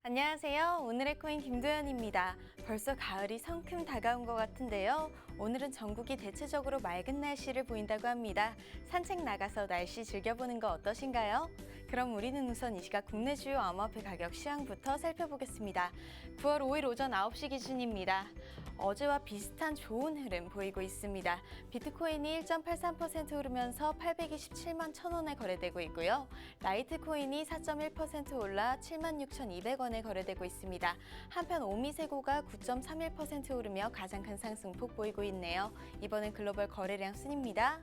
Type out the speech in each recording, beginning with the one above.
안녕하세요. 오늘의 코인 김도연입니다. 벌써 가을이 성큼 다가온 것 같은데요. 오늘은 전국이 대체적으로 맑은 날씨를 보인다고 합니다. 산책 나가서 날씨 즐겨보는 거 어떠신가요? 그럼 우리는 우선 이 시각 국내 주요 암호화폐 가격 시황부터 살펴보겠습니다. 9월 5일 오전 9시 기준입니다. 어제와 비슷한 좋은 흐름 보이고 있습니다. 비트코인이 1.83% 오르면서 827만 1,000원에 거래되고 있고요. 라이트코인이 4.1% 올라 76,200원에 거래되고 있습니다. 한편 오미세고가 9.31% 오르며 가장 큰 상승폭 보이고 있네요. 이번엔 글로벌 거래량 순입니다.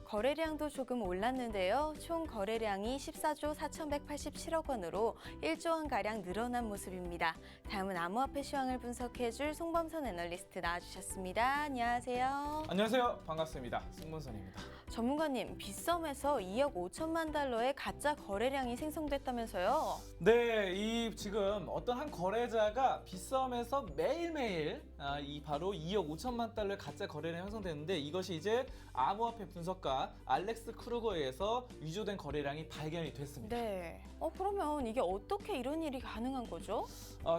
거래량도 조금 올랐는데요. 총 거래량이 14조 4,187억 원으로 1조 원가량 늘어난 모습입니다. 다음은 암호화폐 시황을 분석해줄 송범선 애널리스트 나와주셨습니다. 안녕하세요. 안녕하세요. 반갑습니다. 승문선입니다. 전문가님, 빗썸에서 2억 5천만 달러의 가짜 거래량이 생성됐다면서요? 네, 이 지금 어떤 한 거래자가 빗썸에서 매일매일 이 바로 2억 5천만 달러의 가짜 거래량이 형성됐는데 이것이 이제 암호화폐 분석가 알렉스 크루거에 의해서 위조된 거래량이 발견이 됐습니다. 네. 그러면 이게 어떻게 이런 일이 가능한 거죠?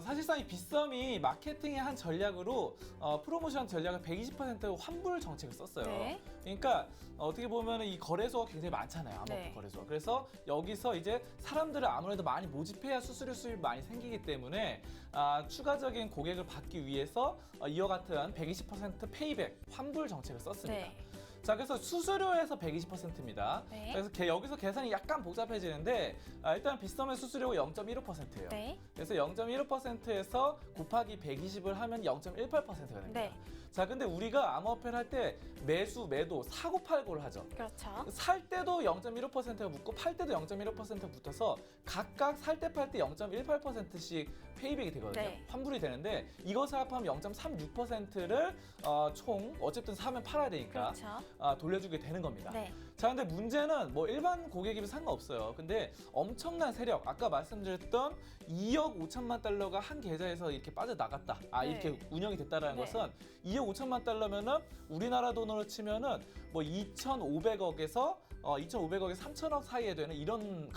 사실상 이 빗썸이 마케팅의 한 전략으로 프로모션 전략을 120% 환불 정책을 썼어요. 네. 그러니까 어떻게 보면 이 거래소가 굉장히 많잖아요. 암호화폐 네. 거래소가. 그래서 여기서 이제 사람들을 아무래도 많이 모집해야 수수료 수입이 많이 생기기 때문에 추가적인 고객을 받기 위해서 이와 같은 120% 페이백 환불 정책을 썼습니다. 네. 자, 그래서 수수료에서 120%입니다. 네. 그래서 여기서 계산이 약간 복잡해지는데 일단 빗썸의 수수료가 0.15%예요. 네. 그래서 0.15%에서 곱하기 120을 하면 0.18%가 됩니다. 네. 자, 근데 우리가 암호화폐를 할 때 매수, 매도, 사고, 팔고를 하죠. 그렇죠. 살 때도 0.15%가 붙고 팔 때도 0.15%가 붙어서 각각 살 때 팔 때 0.18%씩 페이백이 되거든요. 네. 환불이 되는데 이것을 합하면 0.36%를 총 어쨌든 사면 팔아야 되니까 그렇죠. 돌려주게 되는 겁니다. 네. 자, 근데 문제는 뭐 일반 고객이면 상관없어요. 근데 엄청난 세력, 아까 말씀드렸던 2억 5천만 달러가 한 계좌에서 이렇게 빠져나갔다. 네. 이렇게 운영이 됐다라는 네. 것은 2억 5천만 달러면은 우리나라 돈으로 치면은 뭐 2,500억에서 2,500억에 3천억 사이에 되는 이런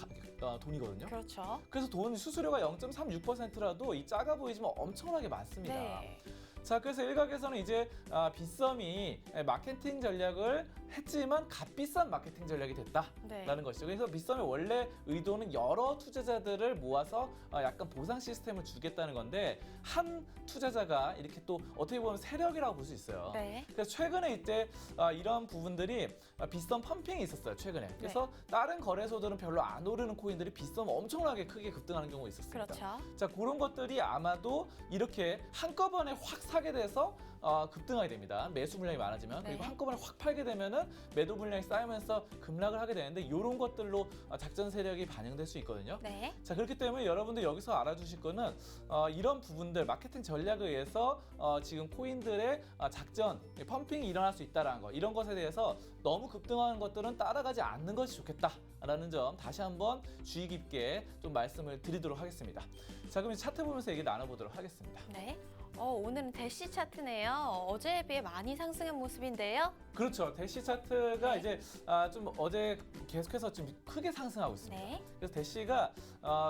돈이거든요. 그렇죠. 그래서 돈 수수료가 0.36%라도 이 작아 보이지만 엄청나게 많습니다. 네. 자, 그래서 일각에서는 이제 빗썸이 마케팅 전략을 했지만 값비싼 마케팅 전략이 됐다라는 네. 것이죠. 그래서 빗썸의 원래 의도는 여러 투자자들을 모아서 약간 보상 시스템을 주겠다는 건데 한 투자자가 이렇게 또 어떻게 보면 세력이라고 볼 수 있어요. 네. 그래서 최근에 이제 이런 부분들이 빗썸 펌핑이 있었어요. 최근에. 그래서 네. 다른 거래소들은 별로 안 오르는 코인들이 빗썸 엄청나게 크게 급등하는 경우가 있었습니다. 그렇죠. 자, 그런 것들이 아마도 이렇게 한꺼번에 확 사게 돼서 급등하게 됩니다. 매수 물량이 많아지면. 네. 그리고 한꺼번에 확 팔게 되면은 매도 물량이 쌓이면서 급락을 하게 되는데 이런 것들로 작전 세력이 반영될 수 있거든요. 네. 자, 그렇기 때문에 여러분들 여기서 알아주실 거는 이런 부분들 마케팅 전략에 의해서 지금 코인들의 작전 펌핑이 일어날 수 있다는 거, 이런 것에 대해서 너무 급등하는 것들은 따라가지 않는 것이 좋겠다라는 점 다시 한번 주의 깊게 좀 말씀을 드리도록 하겠습니다. 자, 그럼 차트 보면서 얘기 나눠보도록 하겠습니다. 네. 오늘은 대시 차트네요. 어제에 비해 많이 상승한 모습인데요. 그렇죠. 대시 차트가 네. 이제 좀 어제 계속해서 좀 크게 상승하고 있습니다. 네. 그래서 대시가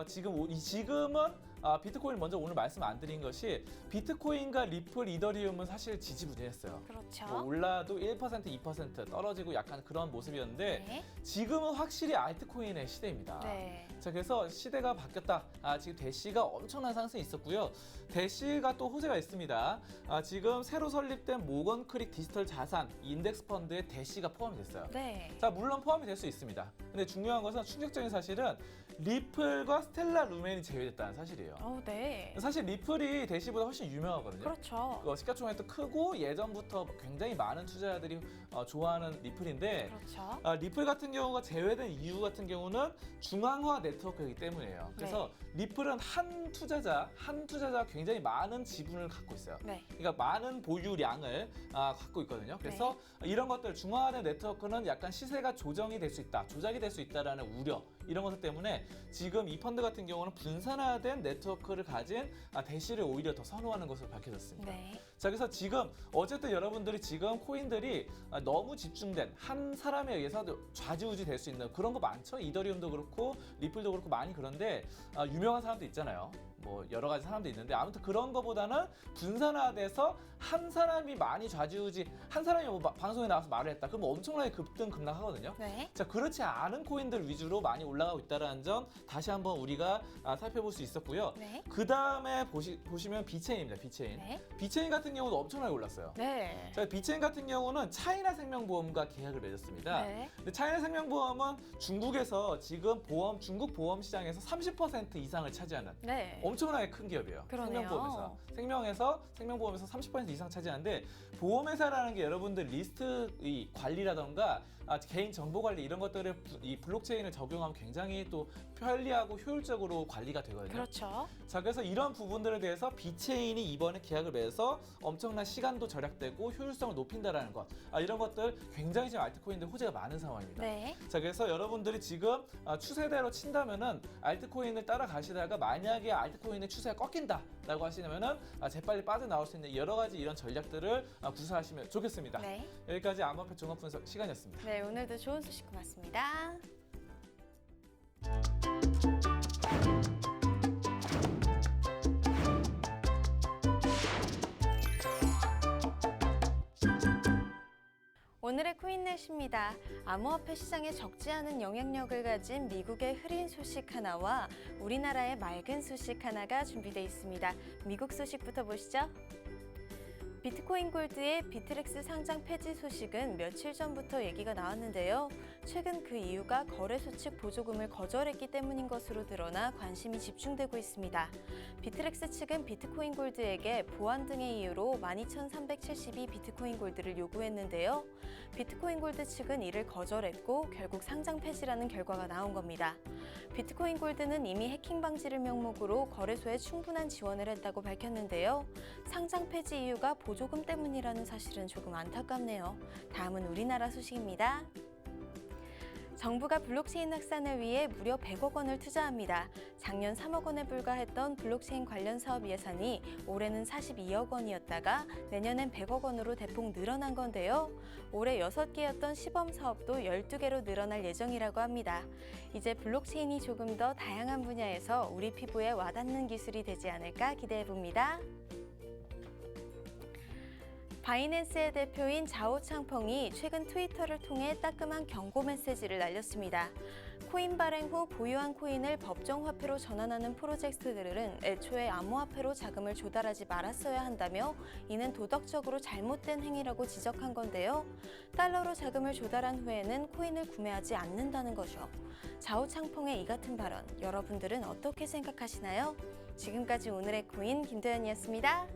지금은 비트코인 먼저 오늘 말씀 안 드린 것이 비트코인과 리플, 이더리움은 사실 지지부진했어요. 그렇죠. 뭐 올라도 1%, 2% 떨어지고 약간 그런 모습이었는데 네. 지금은 확실히 알트코인의 시대입니다. 네. 자, 그래서 시대가 바뀌었다. 지금 대시가 엄청난 상승이 있었고요. 대시가 또 호재가 있습니다. 지금 새로 설립된 모건 크릭 디지털 자산 인덱스 펀드에 대시가 포함이 됐어요. 네. 자, 물론 포함이 될 수 있습니다. 근데 중요한 것은 충격적인 사실은 리플과 스텔라 루멘이 제외됐다는 사실이에요. 네. 사실 리플이 대시보다 훨씬 유명하거든요. 그렇죠. 시가총액도 크고 예전부터 굉장히 많은 투자자들이 좋아하는 리플인데 그렇죠. 리플 같은 경우가 제외된 이유 같은 경우는 중앙화 네트워크이기 때문이에요. 그래서 리플은 한 투자자가 굉장히 많은 지분을 갖고 있어요. 네. 그러니까 많은 보유량을 갖고 있거든요. 그래서 이런 것들 중앙화된 네트워크는 약간 시세가 조정이 될 수 있다, 조작이 될 수 있다라는 우려, 이런 것들 때문에 지금 이 펀드 같은 경우는 분산화된 네트워크를 가진 대시를 오히려 더 선호하는 것으로 밝혀졌습니다. 네. 자, 그래서 지금 어쨌든 여러분들이 지금 코인들이 너무 집중된 한 사람에 의해서 좌지우지 될 수 있는 그런 거 많죠. 이더리움도 그렇고 리플도 그렇고 많이 그런데 유명한 사람도 있잖아요. 뭐 여러 가지 사람도 있는데 아무튼 그런 거보다는 분산화돼서 한 사람이 많이 좌지우지 한 사람이 뭐 방송에 나와서 말을 했다. 그럼 엄청나게 급등하거든요. 네. 자, 그렇지 않은 코인들 위주로 많이 올라가고 있다는 점 다시 한번 우리가 살펴볼 수 있었고요. 네. 그 다음에 보시면 비체인입니다. 비체인. 네. 비체인 같은 경우도 엄청나게 올랐어요. 네. 자, 비체인 같은 경우는 차이나 생명보험과 계약을 맺었습니다. 네. 근데 차이나 생명보험은 중국에서 지금 중국 보험 시장에서 30% 이상을 차지하는 네. 엄청나게 큰 기업이에요. 그러네요. 생명보험에서 30% 이상 차지하는데 보험회사라는 게 여러분들 리스트 이 관리라던가 개인 정보 관리 이런 것들을 이 블록체인을 적용하면 굉장히 또 편리하고 효율적으로 관리가 되거든요. 그렇죠. 자, 그래서 이런 부분들에 대해서 비체인이 이번에 계약을 맺어서 엄청난 시간도 절약되고 효율성을 높인다라는 것, 이런 것들 굉장히 지금 알트코인들 호재가 많은 상황입니다. 네. 자, 그래서 여러분들이 지금 추세대로 친다면은 알트코인을 따라가시다가 만약에 알트코인의 추세가 꺾인다라고 하시면은 재빨리 빠져나올 수 있는 여러 가지 이런 전략들을 구사하시면 좋겠습니다. 네. 여기까지 암호화폐 종합 분석 시간이었습니다. 네, 오늘도 좋은 소식 고맙습니다. 오늘의 코인넷입니다. 암호화폐 시장에 적지 않은 영향력을 가진 미국의 흐린 소식 하나와 우리나라의 맑은 소식 하나가 준비되어 있습니다. 미국 소식부터 보시죠. 비트코인 골드의 비트렉스 상장 폐지 소식은 며칠 전부터 얘기가 나왔는데요. 최근 그 이유가 거래소 측 보조금을 거절했기 때문인 것으로 드러나 관심이 집중되고 있습니다. 비트렉스 측은 비트코인 골드에게 보안 등의 이유로 12,372 비트코인 골드를 요구했는데요. 비트코인 골드 측은 이를 거절했고 결국 상장 폐지라는 결과가 나온 겁니다. 비트코인 골드는 이미 해킹 방지를 명목으로 거래소에 충분한 지원을 했다고 밝혔는데요. 상장 폐지 이유가 보조금 때문이라는 사실은 조금 안타깝네요. 다음은 우리나라 소식입니다. 정부가 블록체인 확산을 위해 무려 100억 원을 투자합니다. 작년 3억 원에 불과했던 블록체인 관련 사업 예산이 올해는 42억 원이었다가 내년엔 100억 원으로 대폭 늘어난 건데요. 올해 6개였던 시범 사업도 12개로 늘어날 예정이라고 합니다. 이제 블록체인이 조금 더 다양한 분야에서 우리 피부에 와닿는 기술이 되지 않을까 기대해봅니다. 바이낸스의 대표인 자오 창펑이 최근 트위터를 통해 따끔한 경고 메시지를 날렸습니다. 코인 발행 후 보유한 코인을 법정 화폐로 전환하는 프로젝트들은 애초에 암호화폐로 자금을 조달하지 말았어야 한다며 이는 도덕적으로 잘못된 행위라고 지적한 건데요. 달러로 자금을 조달한 후에는 코인을 구매하지 않는다는 거죠. 자오 창펑의 이 같은 발언, 여러분들은 어떻게 생각하시나요? 지금까지 오늘의 코인 김도연이었습니다.